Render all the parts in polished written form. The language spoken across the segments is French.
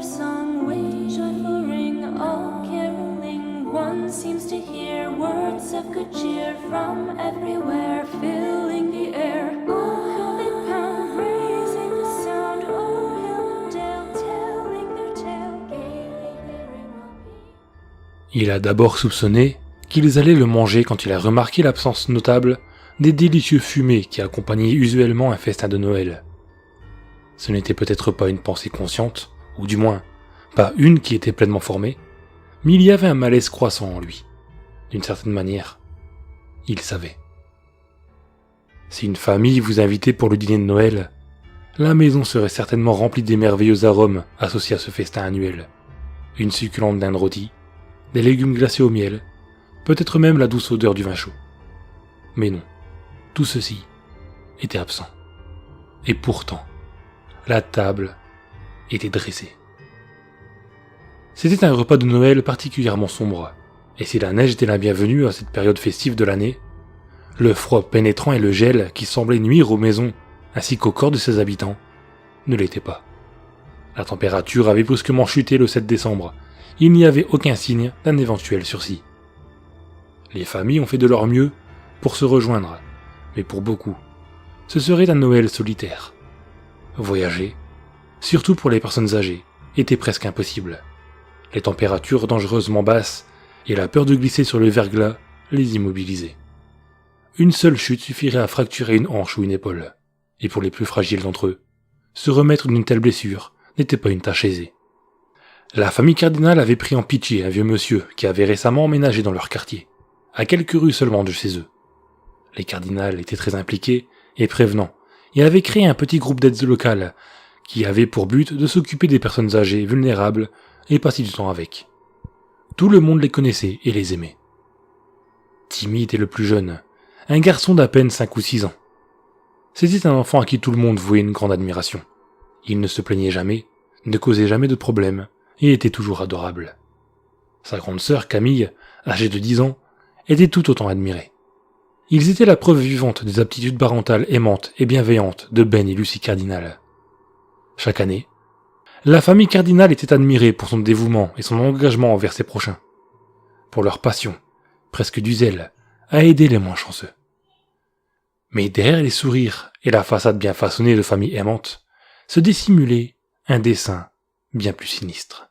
song with joyful ring, all caroling. One seems to hear words of good cheer from everywhere, filling the air. Oh, how they pound, raising the sound. Oh, hill and dale, telling their tale, gaily clearing all peace. Il a d'abord soupçonné qu'ils allaient le manger quand il a remarqué l'absence notable des délicieux fumées qui accompagnaient usuellement un festin de Noël. Ce n'était peut-être pas une pensée consciente, ou du moins, pas une qui était pleinement formée, mais il y avait un malaise croissant en lui. D'une certaine manière, il savait. Si une famille vous invitait pour le dîner de Noël, la maison serait certainement remplie des merveilleux arômes associés à ce festin annuel. Une succulente dinde rôtie, des légumes glacés au miel, peut-être même la douce odeur du vin chaud. Mais non, tout ceci était absent. Et pourtant, la table était dressée. C'était un repas de Noël particulièrement sombre, et si la neige était la bienvenue à cette période festive de l'année, le froid pénétrant et le gel qui semblait nuire aux maisons ainsi qu'au corps de ses habitants ne l'étaient pas. La température avait brusquement chuté le 7 décembre, il n'y avait aucun signe d'un éventuel sursis. Les familles ont fait de leur mieux pour se rejoindre, mais pour beaucoup, ce serait un Noël solitaire. Voyager, surtout pour les personnes âgées, était presque impossible. Les températures dangereusement basses et la peur de glisser sur le verglas les immobilisaient. Une seule chute suffirait à fracturer une hanche ou une épaule, et pour les plus fragiles d'entre eux, se remettre d'une telle blessure n'était pas une tâche aisée. La famille Cardinal avait pris en pitié un vieux monsieur qui avait récemment emménagé dans leur quartier, à quelques rues seulement de chez eux. Les Cardinal étaient très impliqués et prévenants, et avait créé un petit groupe d'aides locales qui avait pour but de s'occuper des personnes âgées, vulnérables et passer du temps avec. Tout le monde les connaissait et les aimait. Timmy était le plus jeune, un garçon d'à peine 5 ou 6 ans. C'était un enfant à qui tout le monde vouait une grande admiration. Il ne se plaignait jamais, ne causait jamais de problèmes et était toujours adorable. Sa grande sœur Camille, âgée de 10 ans, était tout autant admirée. Ils étaient la preuve vivante des aptitudes parentales aimantes et bienveillantes de Ben et Lucie Cardinal. Chaque année, la famille Cardinal était admirée pour son dévouement et son engagement envers ses prochains, pour leur passion, presque du zèle, à aider les moins chanceux. Mais derrière les sourires et la façade bien façonnée de famille aimante, se dissimulait un dessein bien plus sinistre.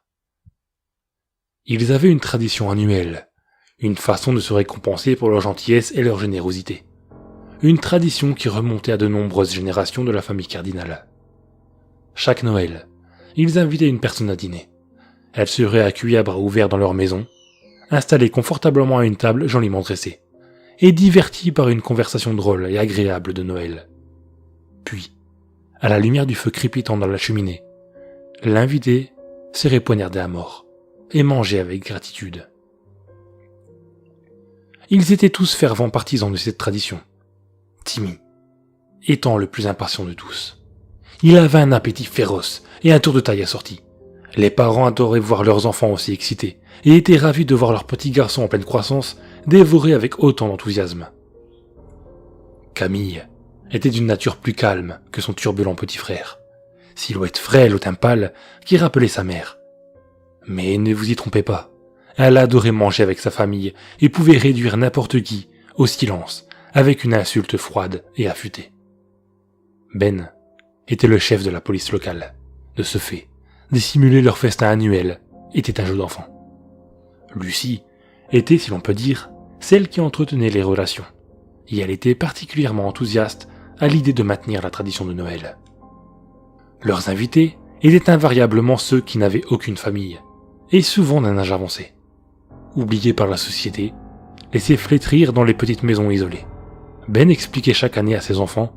Ils avaient une tradition annuelle, une façon de se récompenser pour leur gentillesse et leur générosité. Une tradition qui remontait à de nombreuses générations de la famille Cardinal. Chaque Noël, ils invitaient une personne à dîner. Elle serait accueillie à bras ouverts dans leur maison, installée confortablement à une table joliment dressée, et divertie par une conversation drôle et agréable de Noël. Puis, à la lumière du feu crépitant dans la cheminée, l'invité serait poignardé à mort et mangé avec gratitude. Ils étaient tous fervents partisans de cette tradition. Timmy étant le plus impatient de tous. Il avait un appétit féroce et un tour de taille assorti. Les parents adoraient voir leurs enfants aussi excités et étaient ravis de voir leur petit garçon en pleine croissance dévoré avec autant d'enthousiasme. Camille était d'une nature plus calme que son turbulent petit frère, silhouette frêle au teint pâle qui rappelait sa mère. Mais ne vous y trompez pas, elle adorait manger avec sa famille et pouvait réduire n'importe qui au silence avec une insulte froide et affûtée. Ben était le chef de la police locale. De ce fait, dissimuler leur festin annuel était un jeu d'enfant. Lucie était, si l'on peut dire, celle qui entretenait les relations, et elle était particulièrement enthousiaste à l'idée de maintenir la tradition de Noël. Leurs invités étaient invariablement ceux qui n'avaient aucune famille, et souvent d'un âge avancé. Oubliés par la société, laissés flétrir dans les petites maisons isolées. Ben expliquait chaque année à ses enfants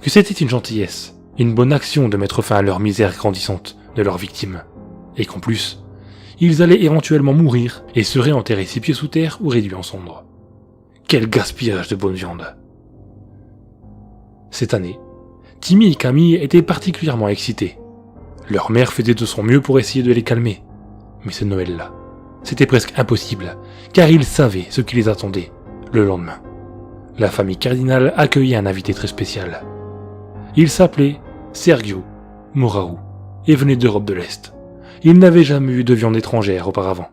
que c'était une gentillesse, une bonne action de mettre fin à leur misère grandissante de leurs victimes, et qu'en plus, ils allaient éventuellement mourir et seraient enterrés 6 pieds sous terre ou réduits en cendres. Quel gaspillage de bonne viande! Cette année, Timmy et Camille étaient particulièrement excités. Leur mère faisait de son mieux pour essayer de les calmer, mais ce Noël-là, c'était presque impossible, car ils savaient ce qui les attendait le lendemain. La famille Cardinal accueillait un invité très spécial. Il s'appelait Sergio Moraru et venait d'Europe de l'Est. Il n'avait jamais eu de viande étrangère auparavant.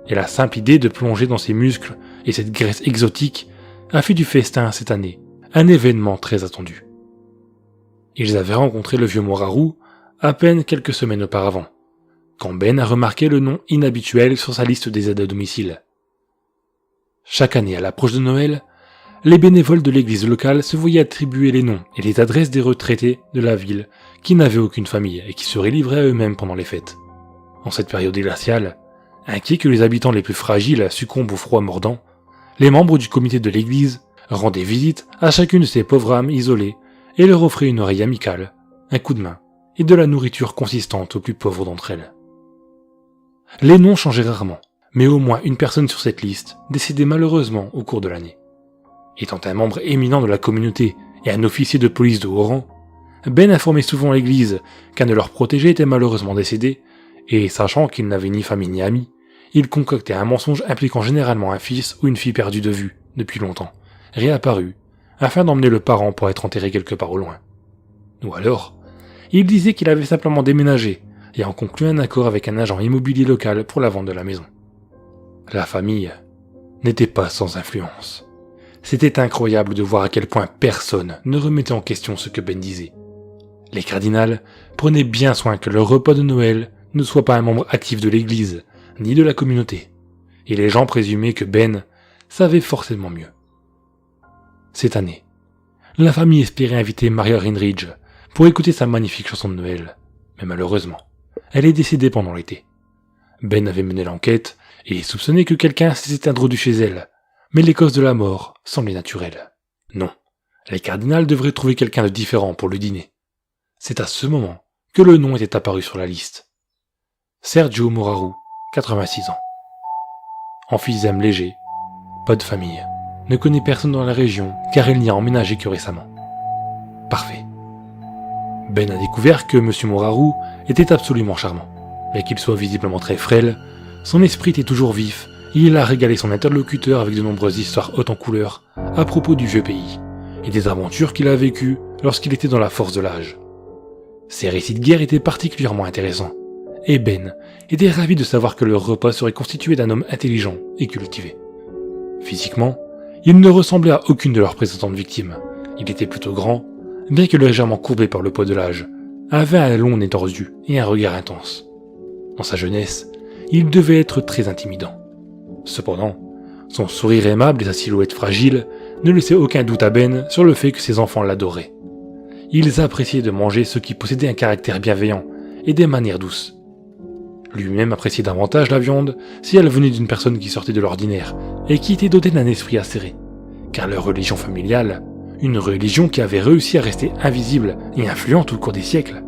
Et la simple idée de plonger dans ses muscles et cette graisse exotique a fait du festin cette année un événement très attendu. Ils avaient rencontré le vieux Moraru à peine quelques semaines auparavant, quand Ben a remarqué le nom inhabituel sur sa liste des aides à domicile. Chaque année à l'approche de Noël, les bénévoles de l'église locale se voyaient attribuer les noms et les adresses des retraités de la ville qui n'avaient aucune famille et qui seraient livrés à eux-mêmes pendant les fêtes. En cette période glaciale, inquiets que les habitants les plus fragiles succombent au froid mordant, les membres du comité de l'église rendaient visite à chacune de ces pauvres âmes isolées et leur offraient une oreille amicale, un coup de main et de la nourriture consistante aux plus pauvres d'entre elles. Les noms changeaient rarement, mais au moins une personne sur cette liste décédait malheureusement au cours de l'année. Étant un membre éminent de la communauté et un officier de police de haut rang, Ben informait souvent l'église qu'un de leurs protégés était malheureusement décédé, et sachant qu'il n'avait ni famille ni amis, il concoctait un mensonge impliquant généralement un fils ou une fille perdue de vue depuis longtemps, réapparu, afin d'emmener le parent pour être enterré quelque part au loin. Ou alors, il disait qu'il avait simplement déménagé et en conclu un accord avec un agent immobilier local pour la vente de la maison. La famille n'était pas sans influence. C'était incroyable de voir à quel point personne ne remettait en question ce que Ben disait. Les cardinals prenaient bien soin que leur repas de Noël ne soit pas un membre actif de l'église, ni de la communauté, et les gens présumaient que Ben savait forcément mieux. Cette année, la famille espérait inviter Maria Rinridge pour écouter sa magnifique chanson de Noël, mais malheureusement, elle est décédée pendant l'été. Ben avait mené l'enquête et soupçonnait que quelqu'un s'était introduit chez elle, mais les causes de la mort semblaient naturelles. Non, les cardinals devraient trouver quelqu'un de différent pour le dîner. C'est à ce moment que le nom était apparu sur la liste. Sergio Moraru, 86 ans. Emphysème léger, pas de famille, ne connaît personne dans la région car il n'y a emménagé que récemment. Parfait. Ben a découvert que M. Moraru était absolument charmant, mais qu'il soit visiblement très frêle, son esprit était toujours vif et il a régalé son interlocuteur avec de nombreuses histoires hautes en couleurs à propos du vieux pays et des aventures qu'il a vécues lorsqu'il était dans la force de l'âge. Ces récits de guerre étaient particulièrement intéressants, et Ben était ravi de savoir que leur repas serait constitué d'un homme intelligent et cultivé. Physiquement, il ne ressemblait à aucune de leurs précédentes victimes. Il était plutôt grand, bien que légèrement courbé par le poids de l'âge, avait un long nez tordu et un regard intense. Dans sa jeunesse, il devait être très intimidant. Cependant, son sourire aimable et sa silhouette fragile ne laissaient aucun doute à Ben sur le fait que ses enfants l'adoraient. Ils appréciaient de manger ceux qui possédaient un caractère bienveillant et des manières douces. Lui-même appréciait davantage la viande si elle venait d'une personne qui sortait de l'ordinaire et qui était dotée d'un esprit acéré, car leur religion familiale, une religion qui avait réussi à rester invisible et influente au cours des siècles,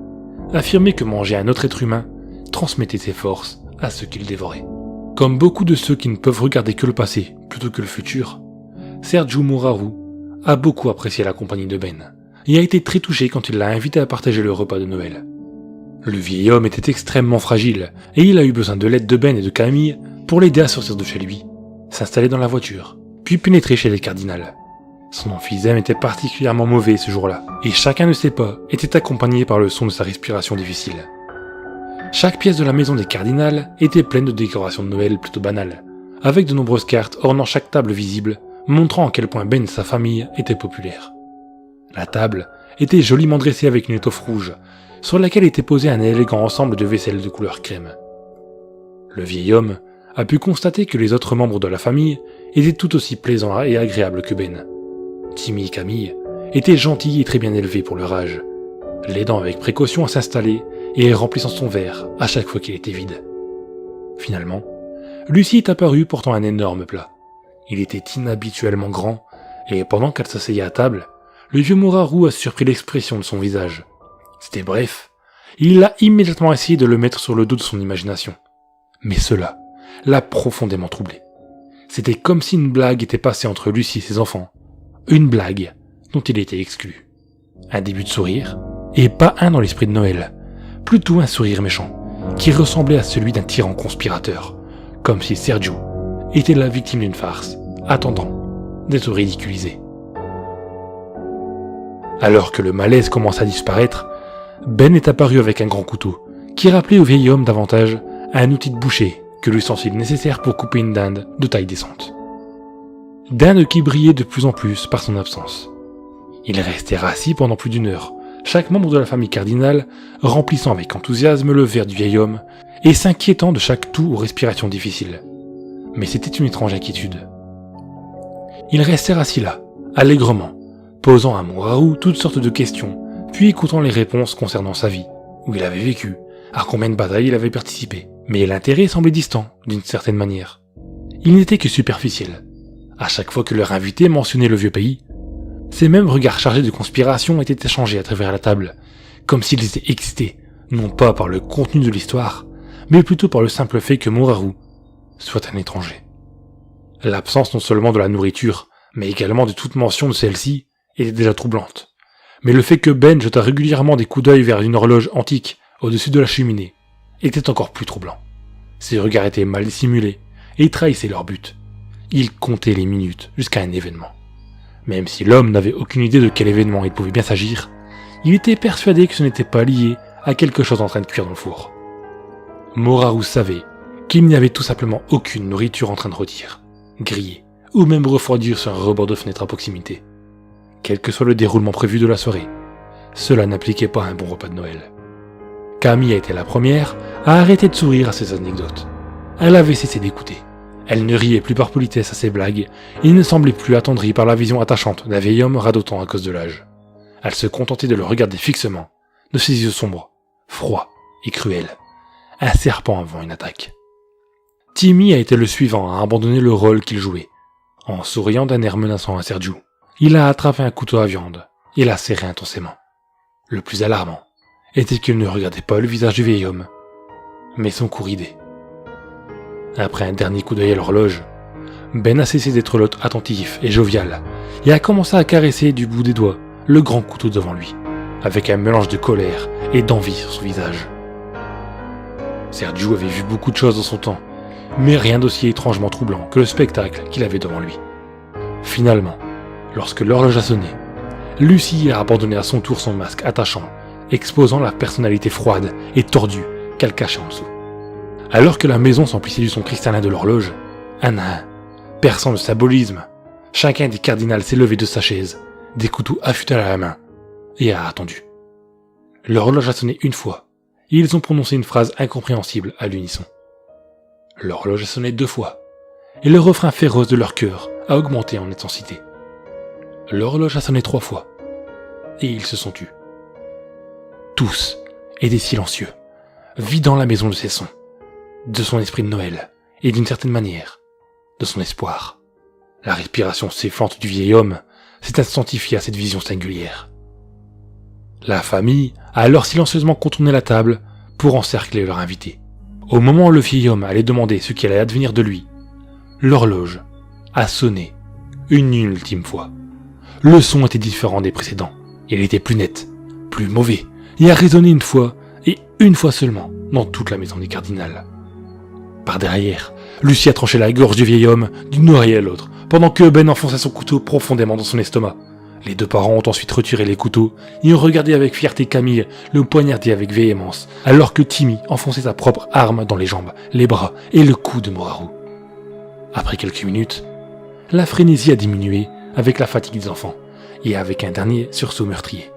affirmait que manger un autre être humain transmettait ses forces à ceux qu'il dévorait. Comme beaucoup de ceux qui ne peuvent regarder que le passé plutôt que le futur, Sergio Moraru a beaucoup apprécié la compagnie de Ben et a été très touché quand il l'a invité à partager le repas de Noël. Le vieil homme était extrêmement fragile et il a eu besoin de l'aide de Ben et de Camille pour l'aider à sortir de chez lui, s'installer dans la voiture, puis pénétrer chez les cardinals. Son emphysème était particulièrement mauvais ce jour-là, et chacun de ses pas était accompagné par le son de sa respiration difficile. Chaque pièce de la maison des cardinals était pleine de décorations de Noël plutôt banales, avec de nombreuses cartes ornant chaque table visible, montrant à quel point Ben et sa famille étaient populaires. La table était joliment dressée avec une étoffe rouge, sur laquelle était posé un élégant ensemble de vaisselle de couleur crème. Le vieil homme a pu constater que les autres membres de la famille étaient tout aussi plaisants et agréables que Ben. Timmy et Camille étaient gentils et très bien élevés pour leur âge, l'aidant avec précaution à s'installer et remplissant son verre à chaque fois qu'il était vide. Finalement, Lucie est apparue portant un énorme plat. Il était inhabituellement grand, et pendant qu'elle s'asseyait à table, le vieux Moraru a surpris l'expression de son visage. C'était bref, il a immédiatement essayé de le mettre sur le dos de son imagination. Mais cela l'a profondément troublé. C'était comme si une blague était passée entre Lucie et ses enfants. Une blague dont il était exclu. Un début de sourire, et pas un dans l'esprit de Noël, plutôt un sourire méchant, qui ressemblait à celui d'un tyran conspirateur, comme si Sergio était la victime d'une farce, attendant d'être ridiculisé. Alors que le malaise commence à disparaître, Ben est apparu avec un grand couteau, qui rappelait au vieil homme davantage un outil de boucher que l'ustensile nécessaire pour couper une dinde de taille décente. Dinde qui brillait de plus en plus par son absence. Ils restèrent assis pendant plus d'1 heure, chaque membre de la famille cardinale remplissant avec enthousiasme le verre du vieil homme et s'inquiétant de chaque toux ou respiration difficile. Mais c'était une étrange inquiétude. Ils restèrent assis là, allègrement, posant à Moraru toutes sortes de questions, puis écoutant les réponses concernant sa vie, où il avait vécu, à combien de batailles il avait participé. Mais l'intérêt semblait distant, d'une certaine manière. Il n'était que superficiel. À chaque fois que leur invité mentionnait le vieux pays, ces mêmes regards chargés de conspiration étaient échangés à travers la table, comme s'ils étaient excités, non pas par le contenu de l'histoire, mais plutôt par le simple fait que Moraru soit un étranger. L'absence non seulement de la nourriture, mais également de toute mention de celle-ci, était déjà troublante. Mais le fait que Ben jetât régulièrement des coups d'œil vers une horloge antique au-dessus de la cheminée était encore plus troublant. Ses regards étaient mal dissimulés et trahissaient leur but. Ils comptaient les minutes jusqu'à un événement. Même si l'homme n'avait aucune idée de quel événement il pouvait bien s'agir, il était persuadé que ce n'était pas lié à quelque chose en train de cuire dans le four. Moraru savait qu'il n'y avait tout simplement aucune nourriture en train de rôtir, griller ou même refroidir sur un rebord de fenêtre à proximité. Quel que soit le déroulement prévu de la soirée, cela n'appliquait pas à un bon repas de Noël. Camille a été la première à arrêter de sourire à ces anecdotes. Elle avait cessé d'écouter. Elle ne riait plus par politesse à ses blagues et ne semblait plus attendrie par la vision attachante d'un vieil homme radotant à cause de l'âge. Elle se contentait de le regarder fixement, de ses yeux sombres, froids et cruels. Un serpent avant une attaque. Timmy a été le suivant à abandonner le rôle qu'il jouait. En souriant d'un air menaçant à Sergiu, il a attrapé un couteau à viande et l'a serré intensément. Le plus alarmant était qu'il ne regardait pas le visage du vieil homme, mais son cou ridé. Après un dernier coup d'œil à l'horloge, Ben a cessé d'être l'hôte attentif et jovial et a commencé à caresser du bout des doigts le grand couteau devant lui, avec un mélange de colère et d'envie sur son visage. Sergiu avait vu beaucoup de choses dans son temps, mais rien d'aussi étrangement troublant que le spectacle qu'il avait devant lui. Finalement, lorsque l'horloge a sonné, Lucie a abandonné à son tour son masque attachant, exposant la personnalité froide et tordue qu'elle cachait en dessous. Alors que la maison s'emplissait du son cristallin de l'horloge, un à un, perçant le symbolisme, chacun des cardinals s'est levé de sa chaise, des couteaux affûtés à la main, et a attendu. L'horloge a sonné 1 fois, et ils ont prononcé une phrase incompréhensible à l'unisson. L'horloge a sonné 2 fois, et le refrain féroce de leur cœur a augmenté en intensité. L'horloge a sonné 3 fois, et ils se sont tus. Tous étaient silencieux, vidant la maison de ses sons, de son esprit de Noël, et d'une certaine manière, de son espoir. La respiration sifflante du vieil homme s'est intensifiée à cette vision singulière. La famille a alors silencieusement contourné la table pour encercler leur invité. Au moment où le vieil homme allait demander ce qui allait advenir de lui, l'horloge a sonné une ultime fois. Le son était différent des précédents. Il était plus net, plus mauvais, et a résonné 1 fois, et 1 fois seulement, dans toute la maison des cardinals. Par derrière, Lucie a tranché la gorge du vieil homme d'une oreille à l'autre, pendant que Ben enfonçait son couteau profondément dans son estomac. Les 2 parents ont ensuite retiré les couteaux et ont regardé avec fierté Camille le poignarder avec véhémence, alors que Timmy enfonçait sa propre arme dans les jambes, les bras et le cou de Moraru. Après quelques minutes, la frénésie a diminué avec la fatigue des enfants et avec un dernier sursaut meurtrier.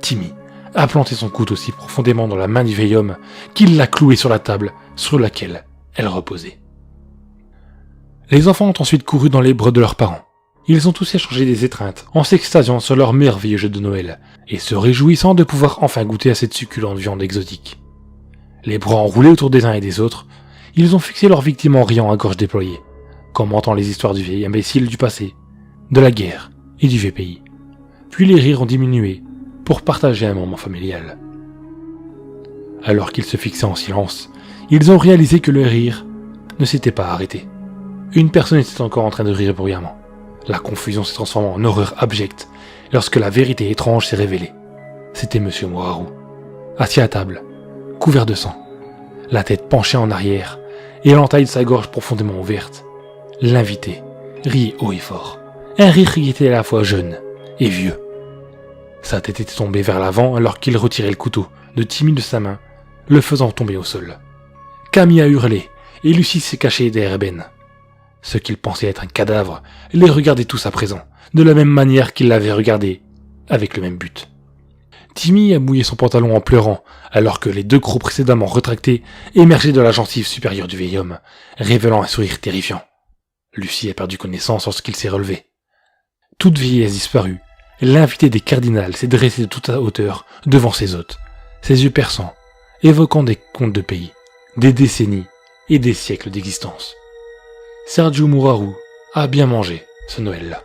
Timmy a planté son couteau si profondément dans la main du vieil homme qu'il l'a cloué sur la table sur laquelle elle reposait. Les enfants ont ensuite couru dans les bras de leurs parents. Ils ont tous échangé des étreintes, en s'extasiant sur leur merveilleux jeu de Noël, et se réjouissant de pouvoir enfin goûter à cette succulente viande exotique. Les bras enroulés autour des uns et des autres, ils ont fixé leurs victimes en riant à gorge déployée, commentant les histoires du vieil imbécile du passé, de la guerre et du vieux pays. Puis les rires ont diminué, pour partager un moment familial. Alors qu'ils se fixaient en silence, ils ont réalisé que le rire ne s'était pas arrêté. Une personne était encore en train de rire bruyamment. La confusion s'est transformée en horreur abjecte lorsque la vérité étrange s'est révélée. C'était Monsieur Moraru, assis à table, couvert de sang, la tête penchée en arrière et l'entaille de sa gorge profondément ouverte. L'invité riait haut et fort, un rire qui était à la fois jeune et vieux. Sa tête était tombée vers l'avant alors qu'il retirait le couteau de Timmy de sa main le faisant tomber au sol. Camille a hurlé, et Lucie s'est cachée derrière Ben. Ce qu'il pensait être un cadavre les regardait tous à présent, de la même manière qu'il l'avait regardé, avec le même but. Timmy a mouillé son pantalon en pleurant, alors que les 2 crocs précédemment retractés émergeaient de la gencive supérieure du vieil homme, révélant un sourire terrifiant. Lucie a perdu connaissance lorsqu'il s'est relevé. Toute vieillesse disparue, l'invité des cardinals s'est dressé de toute hauteur devant ses hôtes, ses yeux perçants, évoquant des contes de pays, des décennies et des siècles d'existence. Sergio Muraru a bien mangé ce Noël-là.